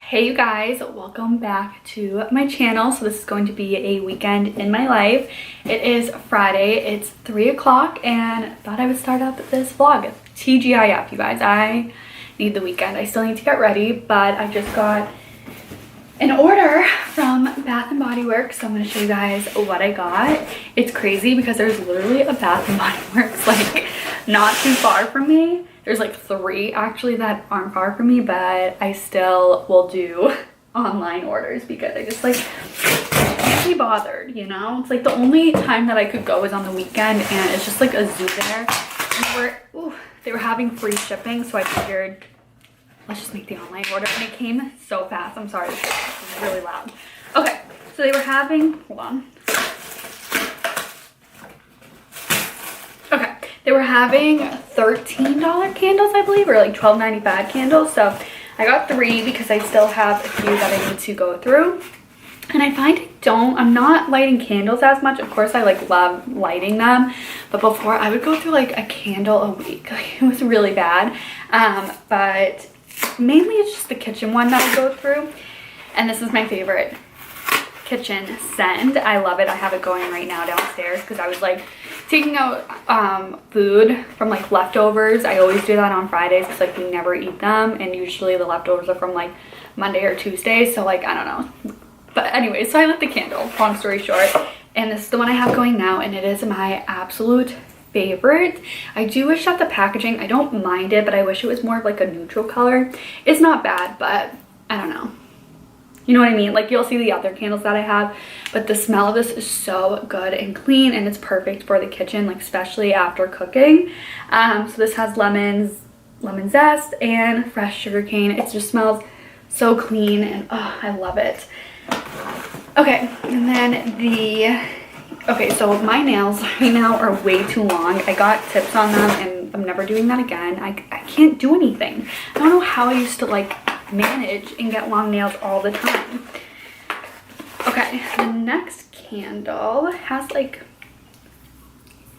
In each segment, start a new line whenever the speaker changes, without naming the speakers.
Hey you guys, welcome back to my channel. So this is going to be a weekend in my life. It is Friday, it's 3 o'clock, and I thought I would start up this vlog. TGIF, you guys, I need the weekend. I still need to get ready, but I just got an order from Bath & Body Works, so I'm going to show you guys what I got. It's crazy because there's literally a Bath & Body Works like not too far from me. There's like 3 actually that aren't far from me, but I still will do online orders because I just like can't be bothered, you know? It's like the only time that I could go is on the weekend, and it's just like a zoo there. And they were having free shipping, so I figured let's just make the online order, and it came so fast. I'm sorry, this is really loud. Okay, so they were having, hold on. Okay, they were having $13 candles, I believe, or like $12.95 candles. So I got 3 because I still have a few that I need to go through. And I find I'm not lighting candles as much. Of course, I like love lighting them, but before I would go through like a candle a week. Like, it was really bad. But mainly it's just the kitchen one that I go through, and this is my favorite kitchen scent. I love it. I have it going right now downstairs because I was like taking out food from like leftovers. I always do that on Fridays because like we never eat them, and usually the leftovers are from like Monday or Tuesday, so like I don't know. But anyway, so I lit the candle, long story short, and this is the one I have going now, and it is my absolute favorite. I do wish that the packaging, I don't mind it, but I wish it was more of like a neutral color. It's not bad, but I don't know. You know what I mean? Like, you'll see the other candles that I have, but the smell of this is so good and clean, and it's perfect for the kitchen, like especially after cooking. So this has lemon zest and fresh sugar cane. It just smells so clean, and oh, I love it. Okay, and then okay, so my nails right now are way too long. I got tips on them, and I'm never doing that again. I can't do anything. I don't know how I used to like manage and get long nails all the time. Okay, the next candle has like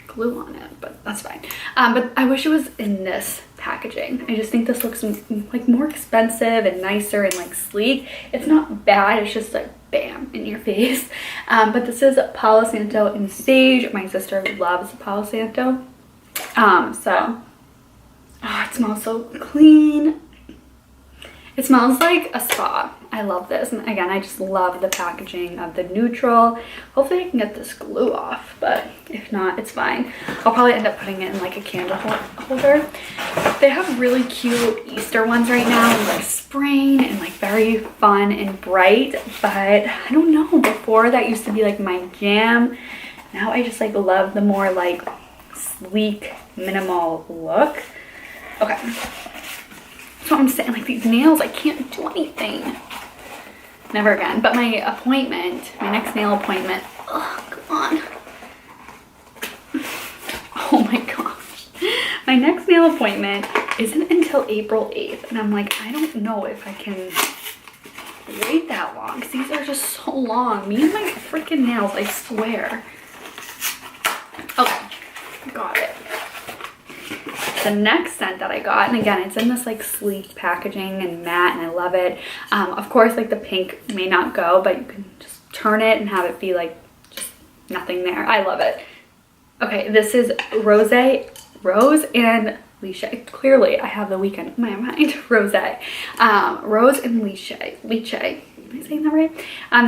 glue on it, but that's fine. But I wish it was in this packaging. I just think this looks like more expensive and nicer and like sleek. It's not bad, it's just like bam in your face. But this is Palo Santo and Sage. My sister loves Palo Santo. So it smells so clean. It smells like a spa. I love this. And again, I just love the packaging of the neutral. Hopefully I can get this glue off, but if not, it's fine. I'll probably end up putting it in like a candle holder. They have really cute Easter ones right now, and like spring and like very fun and bright, but I don't know, before that used to be like my jam. Now I just like love the more like sleek, minimal look. Okay. That's what I'm saying, like these nails, I can't do anything. Never again. But my next nail appointment, oh, come on. Oh my gosh. My next nail appointment isn't until April 8th. And I'm like, I don't know if I can wait that long, because these are just so long. Me and my freaking nails, I swear. Okay, got it. The next scent that I got, and again, it's in this like sleek packaging and matte, and I love it. Of course, like the pink may not go, but you can just turn it and have it be like just nothing there. I love it. Okay, this is Rose and Lychee. Clearly, I have the weekend in my mind. Rose and Lychee. Am I saying that right?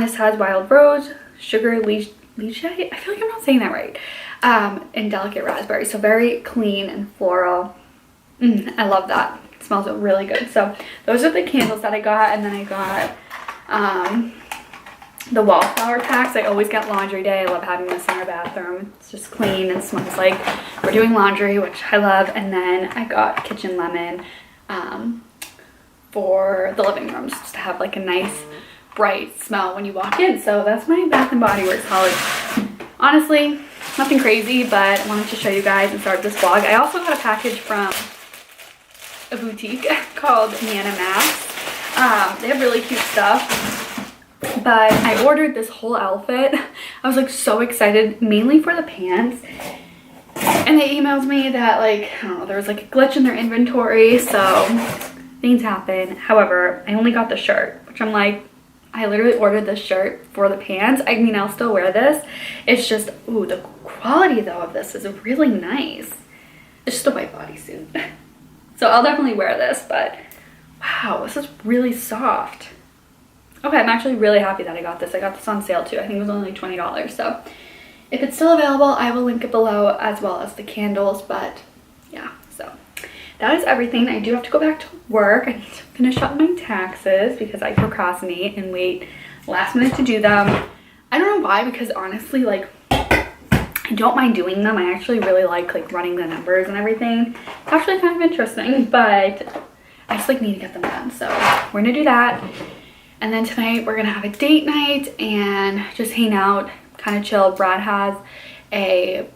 This has wild rose, sugar, Lychee. I feel like I'm not saying that right. And delicate raspberry, so very clean and floral. I love that. It smells really good. So those are the candles that I got, and then I got the wallflower packs. I always get laundry day. I love having this in our bathroom. It's just clean and smells like we're doing laundry, which I love. And then I got kitchen lemon for the living rooms, just to have like a nice bright smell when you walk in. So that's my Bath & Body Works haul. Honestly, nothing crazy, but I wanted to show you guys and start this vlog. I also got a package from a boutique called Nana Max. They have really cute stuff, but I ordered this whole outfit. I was like so excited, mainly for the pants, and they emailed me that like, I don't know, there was like a glitch in their inventory, so things happen. However, I only got the shirt. which I'm like, I literally ordered this shirt for the pants. I mean, I'll still wear this. It's just, ooh, the quality though of this is really nice. It's just a white bodysuit. So I'll definitely wear this, but wow, this is really soft. Okay, I'm actually really happy that I got this. I got this on sale too. I think it was only $20. So if it's still available, I will link it below, as well as the candles. But yeah, so that is everything. I do have to go back to work. I need to finish up my taxes because I procrastinate and wait last minute to do them. I don't know why, because honestly, like, I don't mind doing them. I actually really like running the numbers and everything. It's actually kind of interesting, but I just like need to get them done. So we're gonna do that. And then tonight we're gonna have a date night and just hang out, kind of chill. Brad has a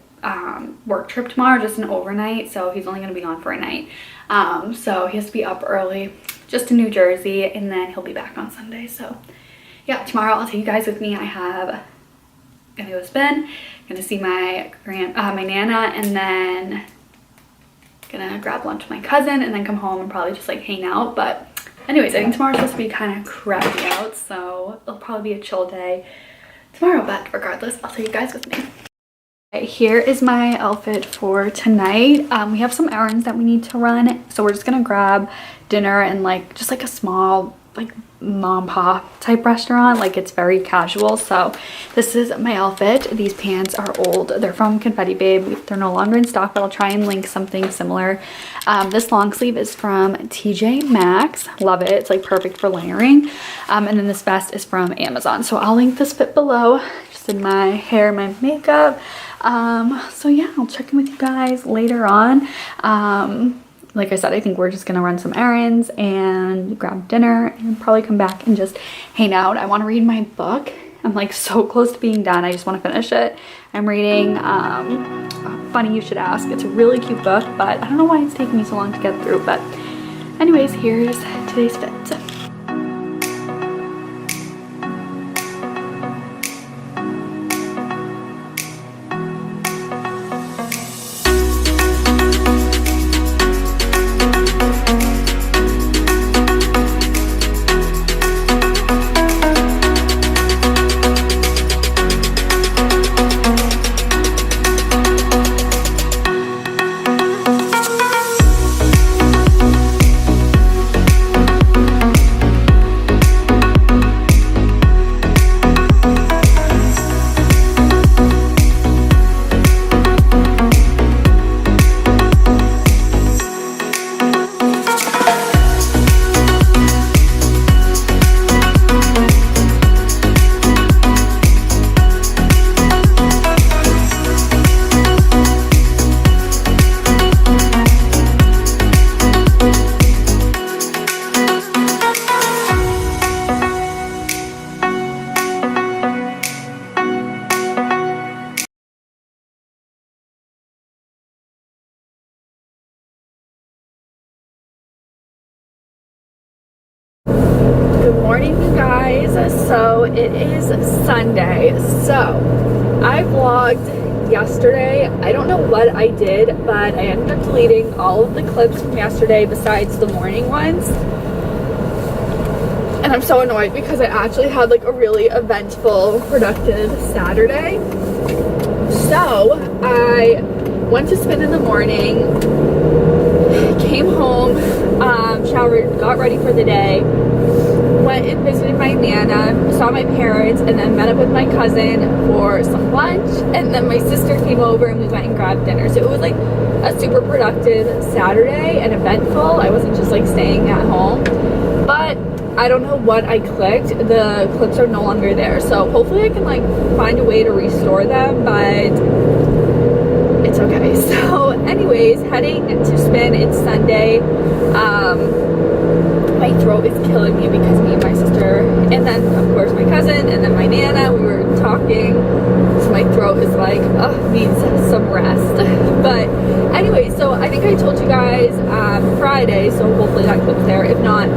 work trip tomorrow, just an overnight, so he's only gonna be gone for a night. So he has to be up early just in New Jersey, and then he'll be back on Sunday. So yeah, tomorrow I'll take you guys with me. I have gonna go spin, gonna see my nana, and then gonna grab lunch with my cousin, and then come home and probably just like hang out. But anyways, I think tomorrow's supposed to be kind of crappy out, so it'll probably be a chill day tomorrow. But regardless, I'll take you guys with me. Okay, here is my outfit for tonight. We have some errands that we need to run, so we're just gonna grab dinner and just like a small mom pop type restaurant. Like, it's very casual. So this is my outfit. These pants are old. They're from Confetti Babe. They're no longer in stock, but I'll try and link something similar. This long sleeve is from TJ Maxx. Love it. It's like perfect for layering. And then this vest is from Amazon. So I'll link this fit below. Just did my hair, my makeup. So yeah, I'll check in with you guys later on. Like I said, I think we're just gonna run some errands and grab dinner and probably come back and just hang out. I want to read my book. I'm like so close to being done. I just want to finish it. I'm reading Funny You Should Ask. It's a really cute book, but I don't know why it's taking me so long to get through. But anyways, here's today's fit. Good morning, you guys. So it is Sunday. So I vlogged yesterday. I don't know what I did, but I ended up deleting all of the clips from yesterday besides the morning ones. And I'm so annoyed because I actually had like a really eventful, productive Saturday. So I went to spin in the morning, came home, showered, got ready for the day, went and visited my nana, saw my parents, and then met up with my cousin for some lunch. And then my sister came over and we went and grabbed dinner. So it was like a super productive Saturday and eventful. I wasn't just like staying at home. But I don't know what I clicked. The clips are no longer there. So hopefully I can like find a way to restore them, but it's okay. So anyways, heading to spin. It's Sunday. My throat is killing me because me and my sister, and then of course my cousin, and then my nana, we were talking. So my throat is like, needs some rest. But anyway, so I think I told you guys Friday, so hopefully that clip's there. If not,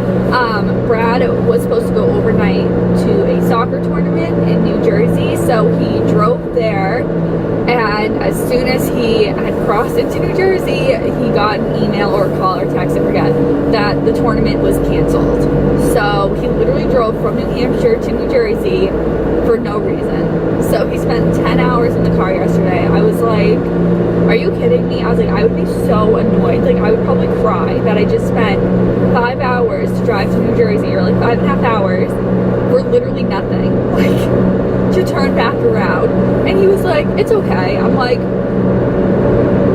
Brad was supposed to go overnight to a soccer tournament in New Jersey, so he drove there. And as soon as he had crossed into New Jersey, he got an email or a call or text, I forget, that the tournament was canceled. So he literally drove from New Hampshire to New Jersey for no reason. So he spent 10 hours in the car yesterday. I was like, are you kidding me? I was like, I would be so annoyed. Like, I would probably cry that I just spent 5 hours to drive to New Jersey, or like 5.5 hours for literally nothing. Like, to turn back around. And he was like, it's okay. I'm like,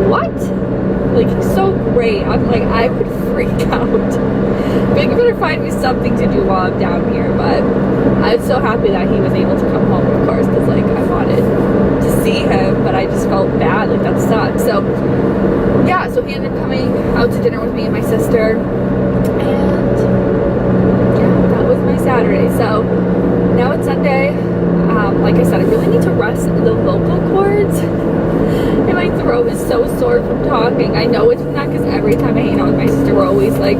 what? Like, he's so great. I'm like, I would freak out. Like, you better find me something to do while I'm down here. But I was so happy that he was able to come home, of course, because like I wanted to see him, but I just felt bad. Like, that sucked. So yeah, so he ended up coming out to dinner with me and my sister, and yeah, that was my Saturday. So now it's Sunday. Like I said, I really need to rest the vocal cords. And my throat is so sore from talking. I know it's from that because every time I hang out with my sister, we're always like,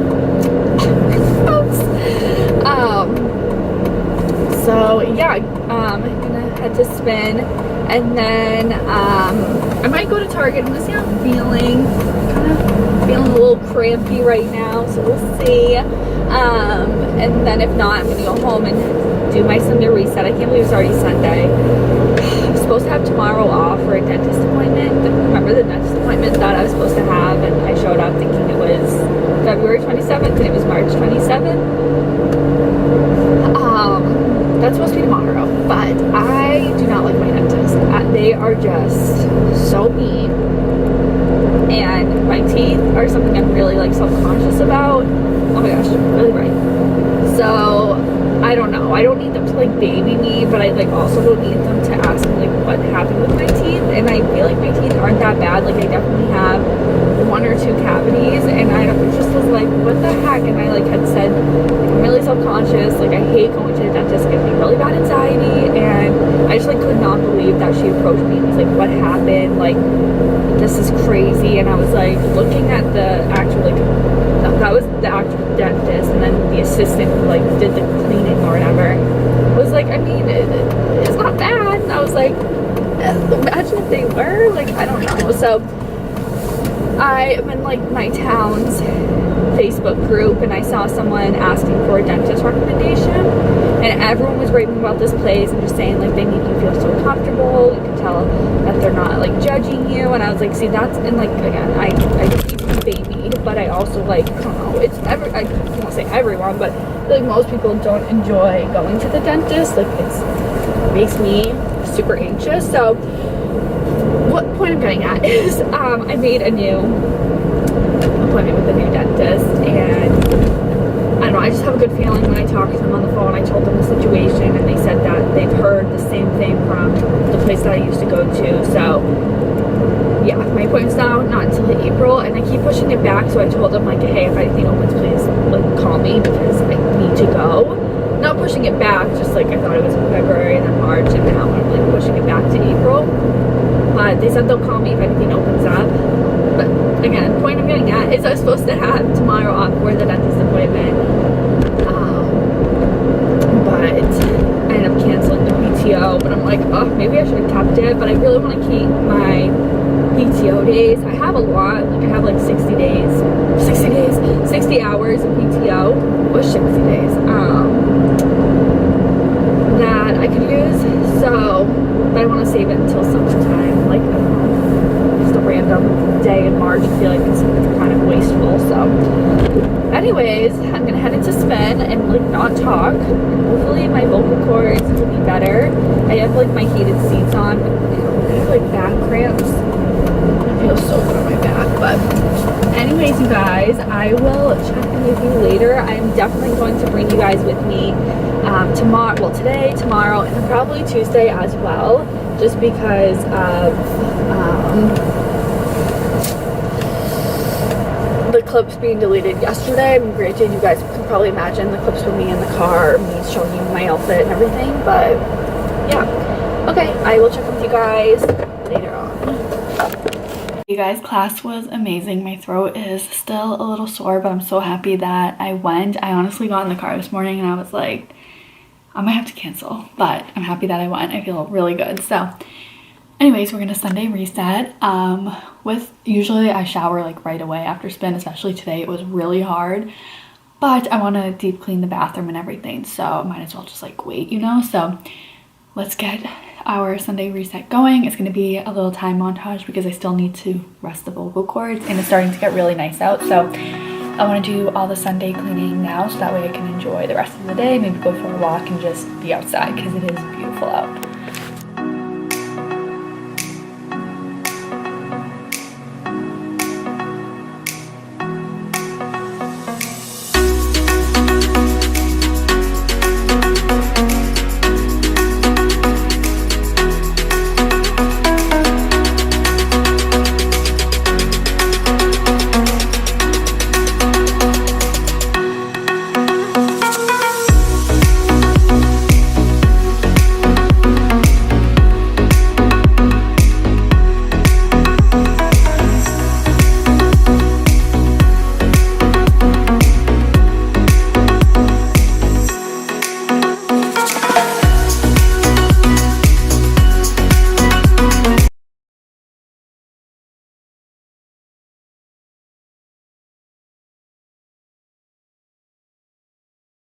so yeah, I'm gonna head to spin, and then I might go to Target. I'm gonna see how I'm feeling. Kind of feeling a little crampy right now, so we'll see. And then if not, I'm gonna go home and do my Sunday reset. I can't believe it's already Sunday. I'm supposed to have tomorrow off for a dentist appointment. Remember the dentist appointment that I was supposed to have, and I showed up thinking it was February 27th and it was March 27th. That's supposed to be tomorrow, but I do not like my dentist. They are just so mean, and my teeth are something I'm really like self-conscious about. Oh my gosh, really right. So I don't know. I don't need them to like baby me, but I like also don't need them to ask me like what happened with my teeth. And I feel like my teeth aren't that bad. Like, I definitely have 1 or 2 cavities, and I just was like, what the heck? And I like had said, like, I'm really self-conscious. Like, I hate going to the dentist. It gives me really bad anxiety, and I just like could not believe that she approached me and was like, what happened? Like, this is crazy. And I was like looking at the actual like, that was the actual dentist, and then the assistant who like did the cleaning or whatever was like, I mean, it's not bad. And I was like, imagine if they were, like, I don't know. So I am in like my town's Facebook group, and I saw someone asking for a dentist recommendation, and everyone was raving about this place and just saying like they make you feel so comfortable. You can tell that they're not like judging you. And I was like, see, that's, and like, again, I just need to be babied, but I also like, I don't know, it's I won't say everyone, but I feel like most people don't enjoy going to the dentist. Like, it makes me super anxious. So what point I'm getting at is I made a new appointment with a new dentist, and I don't know, I just have a good feeling when I talked to them on the phone. I told them the situation, and they said that they've heard the same thing from the place that I used to go to. So yeah, my appointment's now not until April, and I keep pushing it back. So I told them like, hey, if anything opens, please like call me because I need to go. Not pushing it back, just like I thought it was in February and then March, and now I'm like pushing it back to April. But they said they'll call me if anything opens up. But again, point I'm getting at is I was supposed to have tomorrow off for the dentist appointment, but I ended up canceling the PTO. But I'm like, oh, maybe I should have kept it. But I really want to keep my PTO days. I have a lot. Like, I have like 60 hours of PTO, or 60 days that I could use. So, but I want to save it until summertime. Like, I don't know, just a random day in March. I feel like it's kind of wasteful. So anyways, I'm gonna head into spin and like not talk. Hopefully my vocal cords will be better. I have like my heated seats on. I have like back cramps. I feel so good on my back. But anyways, you guys, I will check in with you later. I'm definitely going to bring you guys with me tomorrow, well, today, tomorrow, and probably Tuesday as well, just because of the clips being deleted yesterday. I mean, granted, you guys can probably imagine the clips with me in the car, me showing you my outfit and everything, but yeah. Okay, I will check with you guys later on. You guys, class was amazing. My throat is still a little sore, but I'm so happy that I went. I honestly got in the car this morning and I was like, I might have to cancel, but I'm happy that I went. I feel really good. So Anyways, we're gonna Sunday reset. With usually I shower like right away after spin, especially today it was really hard. But I want to deep clean the bathroom and everything, so I might as well just like wait, you know? So let's get our Sunday reset going. It's going to be a little time montage because I still need to rest the vocal cords and it's starting to get really nice out. So I want to do all the Sunday cleaning now so that way I can enjoy the rest of the day, maybe go for a walk and just be outside because it is beautiful out.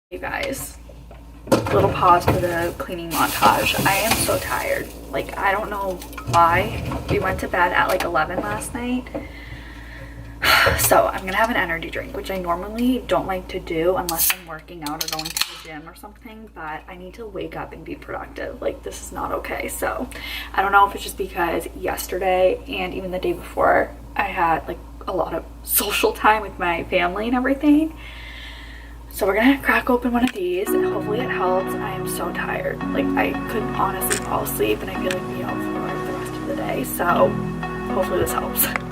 You guys, little pause for the cleaning montage. I am so tired. Like, I don't know why. We went to bed at like 11 last night. So I'm gonna have an energy drink, which I normally don't like to do unless I'm working out or going to the gym or something, but I need to wake up and be productive. Like, this is not okay. So I don't know if it's just because yesterday and even the day before I had like a lot of social time with my family and everything. So we're gonna crack open one of these and hopefully it helps. I am so tired. Like, I could honestly fall asleep and I feel like be out for the rest of the day. So hopefully this helps.